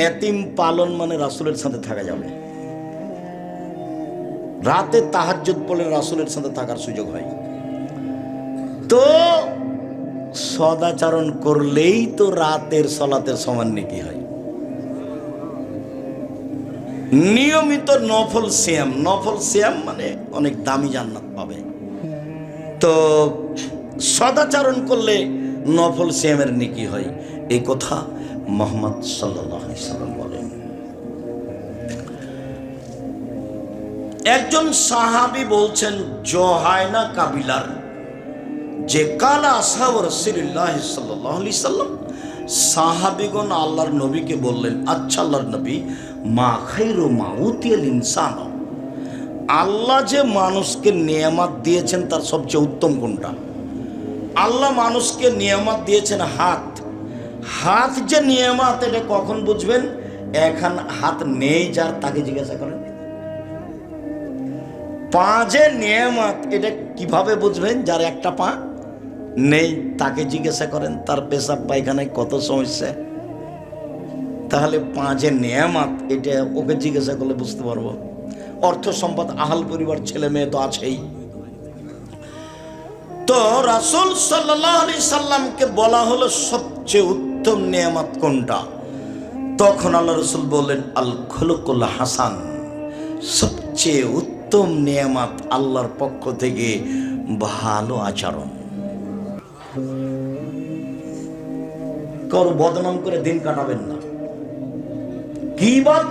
এতিম পালন মানে রাসূলের সাথে থাকা যাবে। রাতে তাহাজ্জুদ পড়লে রাসূলের সাথে থাকার সুযোগ হয়। তো সদাচরণ করলেই তো রাতের সালাতের সমান নেকি হয়। নিয়মিত নফল সিয়াম, নফল সিয়াম মানে অনেক দামি জান্নাত পাবে। তো সদাচরণ করলে নফল সিয়ামের নেকি হয়, এই কথা মুহাম্মদ সাল্লাল্লাহু আলাইহি সাল্লাম বলেন। একজন সাহাবী বলছেন, জোহায়না কাবিলার যে কালা আসহাব রাসূলুল্লাহ সাল্লাল্লাহু আলাইহি সাল্লাম, সাহাবীগণ আল্লাহর নবীকে বললেন, আচ্ছা আল্লাহর নবী, মা খায়রু মা উতিয়াল ইনসান, আল্লাহ যে মানুষকে নিয়ামত দিয়েছেন তার সবচেয়ে উত্তম কোনটা? আল্লাহ মানুষকে নিয়ামত দিয়েছেন হাত। হাত যে নিয়ামত, এটা কখন বুঝবেন? এখন হাত নেই যার, তাকে জিজ্ঞাসা করেন। পা যে নিয়ামত, এটা কিভাবে বুঝবেন? যার একটা পা নেই তাকে জিজ্ঞাসা করেন, তার পেশাব পায়খানায় কত সমস্যা। তাহলে পা যে নিয়ামত, এটা ওকে জিজ্ঞাসা করলে বুঝতে পারবো। অর্থ সম্পদ, আহাল পরিবার, ছেলে মেয়ে তো আছেই। তো রাসূল সাল্লাল্লাহু আলাইহি সাল্লামকে বলা হলো সবচেয়ে উত্তম নিয়ামত কোনটা? তখন আল্লাহ রাসূল বললেন, আল খুলুকুল হাসান, সবচেয়ে উত্তম নিয়ামত আল্লাহর পক্ষ থেকে ভালো আচরণ। কারো বদনাম করে দিন কাটাবেন না। গীবত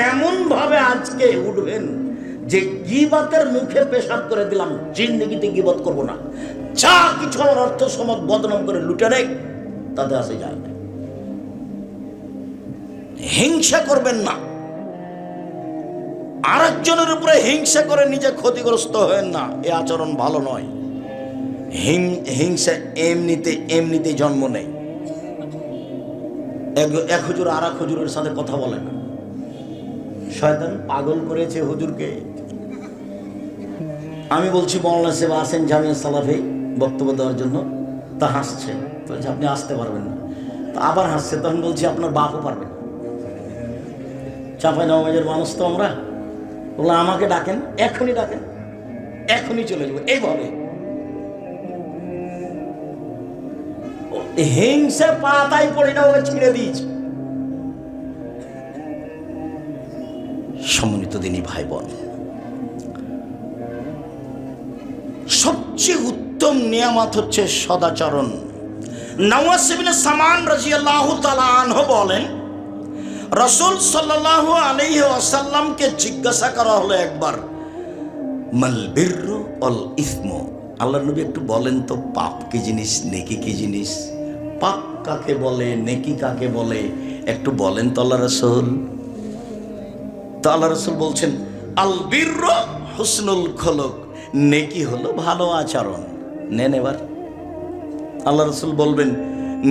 এমন ভাবে আজকে উঠবেন যে গীবতের মুখে পেশাব করে দিলাম, জিন্দেগিতে গীবত করব না। যা কিছু আমার অর্থ সম্পদ বদনাম করে লুটে নেই, তাতে আসে যায় না। হিংসা করবেন না, আরেকজনের উপরে হিংসা করে নিজে ক্ষতিগ্রস্ত হবেন না, এ আচরণ ভালো নয়। হিংসা এমনিতে জন্ম নেই। এক হুজুর আর এক হুজুরের সাথে কথা বলে না, শয়তান পাগল করেছে হুজুরকে। আমি বলছি মওলানা সাহেব আসেন জামিয়া সালাফে বক্তব্য দেওয়ার জন্য, তা হাসছে, বলছে আপনি আসতে পারবেন না। তো আবার হাসছে, তখন বলছি আপনার বাপও পারবেন না। চাঁপাইনবাবগঞ্জের মানুষ তো আমরা, বললাম আমাকে ডাকেন, এখনই ডাকেন, এখনই চলে যাবো। এইভাবে হিংসা পাতায় পড়ে না, ওকে ছিঁড়ে দিয়েছে। সম্মানিত দিনী ভাই বোন, সবচেয়ে উত্তম নিয়ামত হচ্ছে সদাচরণ। নওয়াস ইবনে সামান রাদিয়াল্লাহু তাআলা আনহু বলেন, রাসূল সাল্লাল্লাহু আলাইহি ওয়াসাল্লামকে জিজ্ঞাসা করা হলো একবার, মাল বিররু ওয়াল ইসমু, আল্লাহর নবী একটু বলেন তো পাপ কি জিনিস, নেকি কি জিনিস? পাপ কাকে বলে, নেকি কাকে বলে, একটু বলেন তো আল্লাহ রাসূল। তো আল্লাহ রাসূল বলছেন, আল বিররু হুসনুল খুলুক, নেকি হলো ভালো আচরণ। নেন এবার আল্লাহ রাসূল বলবেন,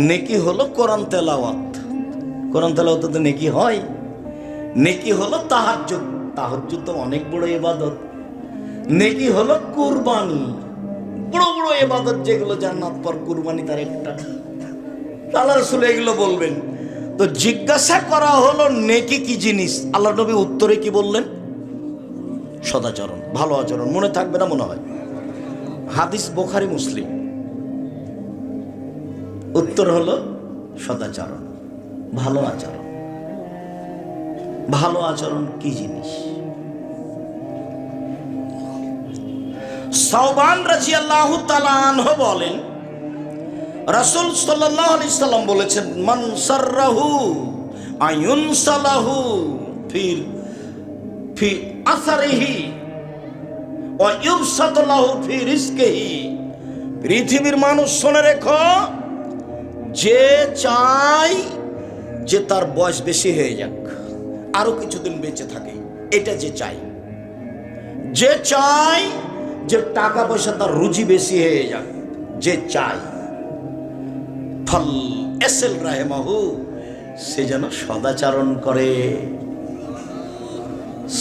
নেকি হলো কোরআন তেলাওয়াত। কোরআন তেলাওয়াত তো নেকি হয়। নেকি হলো তাহাজ্জুদ, তাহাজ্জুদ তো অনেক বড় ইবাদত। নেকি হলো কুরবানি, বড় বড় ইবাদত যেগুলো জান্নাত পর, কুরবানি তার একটা। আল্লাহ রাসূল এগুলো বলবেন। তো জিজ্ঞাসা করা হলো নেকি কি জিনিস, আল্লাহ নবী উত্তরে কি বললেন? সদাচরণ, ভালো আচরণ। মনে থাকবে না মনে হয়? হাদিস বুখারী মুসলিম। উত্তর হলো সদাচরণ, ভালো আচরণ। ভালো আচরণ কি জিনিস? সাওবান রাদিয়াল্লাহু তাআলা আনহু বলেন, রাসূল সাল্লাল্লাহু আলাইহি সাল্লাম বলেছেন, মান সাররাহু আয়ুনসালাহু ফি আসারিহি ওয়া ইউবসাতু ফি রিজকিহি। পৃথিবীর মানুষ শুনে রেখো, যে চায় যে তার বয়স বেশি হয়ে যাক, আরো কিছুদিন বেঁচে থাকে, এটা যে চায়, যে চায় যে টাকা পয়সা তার রুজি বেশি হয়ে যাক, যে চায়, ফল এসেল রাহেমাহু, সে যেন সদাচরণ করে।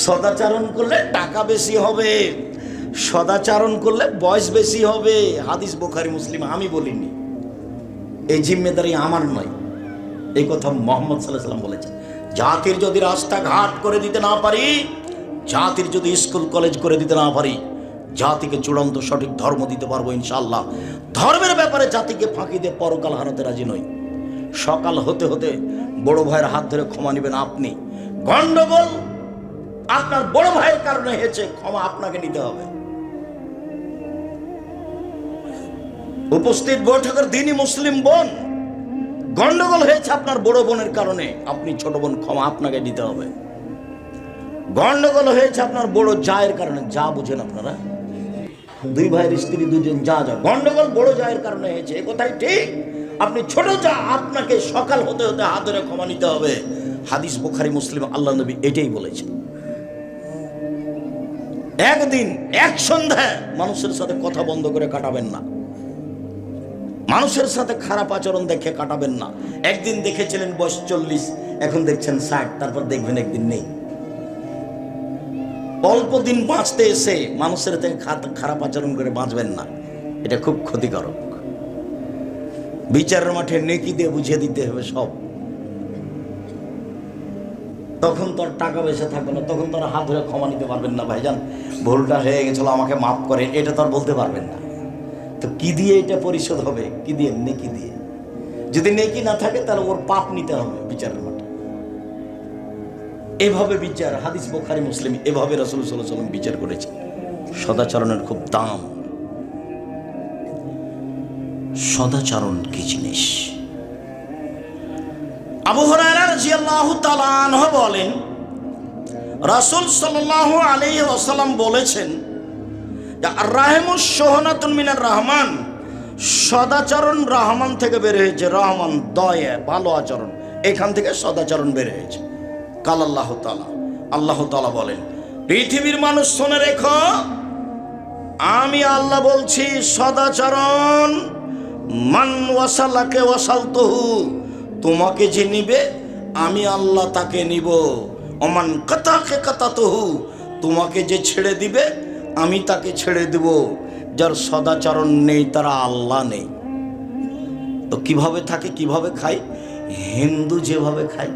সদাচরণ করলে টাকা বেশি হবে, সদাচরণ করলে বয়স বেশি হবে। হাদিস বুখারী মুসলিম, আমি বলিনি, এই জিম্মেদারি আমার নয়, এই কথা মুহাম্মদ সাল্লাল্লাহু আলাইহি ওয়াসাল্লাম বলেছেন। জাতির যদি রাস্তাঘাট করে দিতে না পারি, জাতির যদি স্কুল কলেজ করে দিতে না পারি, জাতিকে চূড়ান্ত সঠিক ধর্ম দিতে পারবো ইনশাআল্লাহ। ধর্মের ব্যাপারে জাতিকে ফাঁকি দিয়ে পরকাল হারাতে রাজি নই। সকাল হতে হতে বড় ভাইয়ের হাত ধরে ক্ষমা নেবেন আপনি। গন্ডগোল আপনার বড় ভাইয়ের কারণে হয়েছে, ক্ষমা আপনাকে নিতে হবে। উপস্থিত বৈঠকের দিনই মুসলিম বোন, গন্ডগোল হয়েছে আপনার বড় বোনের কারণে, আপনি ছোট বোন, ক্ষমা আপনাকে দিতে হবে। গন্ডগোল হয়েছে আপনার বড় জায়ের কারণে, যা বুঝেন আপনারা, দুই ভাইয়ের স্ত্রী দুজন, যা যা গন্ডগোল বড় জায়ের কারণে হয়েছে, এ কথাই ঠিক। আপনি ছোট যা, আপনাকে সকাল হতে হতে হাত ধরে ক্ষমা নিতে হবে। হাদিস বুখারী মুসলিম, আল্লাহ নবী এটাই বলেছেন। একদিন এক সন্ধ্যায় মানুষের সাথে কথা বন্ধ করে কাটাবেন না, মানুষের সাথে খারাপ আচরণ দেখে কাটাবেন না। একদিন দেখেছিলেন বয়স 40, এখন দেখছেন 60, তারপর দেখবেন একদিন নেই। অল্প দিন বাঁচতে এসে মানুষের থেকে খারাপ আচরণ করে বাঁচবেন না, এটা খুব ক্ষতিকারক। বিচারের মাঠে নেকি দিয়ে বুঝিয়ে দিতে হবে সব। তখন তোর টাকা পয়সা থাকবে না, তখন তোর হাত ধরে ক্ষমা নিতে পারবেন না, ভাইজান ভুলটা হয়ে গেছিল, আমাকে মাফ করেন, এটা তো আর বলতে পারবেন না। তো কি দিয়ে এটা পরিশোধ হবে? কি দিয়ে? নেকি দিয়ে। যদি নেকি না থাকে তাহলে ওর পাপ নিতে হবে বিচারের মাঠে। এভাবে বিচার, হাদিস বুখারী মুসলিম, এভাবে রাসূল সাল্লাল্লাহু আলাইহি ওয়াসাল্লাম বিচার করেছেন। সদাচরণের খুব দাম। সদাচরণ কি জিনিস? আবু হুরায়রা রাদিয়াল্লাহু তাআলা আনহু বলেন, রাসূল সাল্লাল্লাহু আলাইহি ওয়াসাল্লাম বলেছেন, রাহিমুস সোহনাতুন মিনার রহমান, সদাচরণ রহমান থেকে বের হয়েছে। রহমান দয়া, ভালো আচরণ, এখান থেকে সদাচরণ বের হয়েছে। কাল আল্লাহ তাআলা, আল্লাহ তাআলা বলেন, পৃথিবীর মানুষ শুনে রেখো, আমি আল্লাহ বলছি, সদাচরণ মান ওয়াসালাকে ওয়াসালতুহু, তোমাকে যে নিবে আমি আল্লাহ তাকে নিব। ওমান কাতাকে কাতাতুহু, তোমাকে যে ছেড়ে দিবে আমি তাকে ছেড়ে দেব। যার সদাচরণ নেই তারা আল্লাহ নেই। তো কিভাবে থাকে, কিভাবে খায়? হিন্দু যেভাবে খায়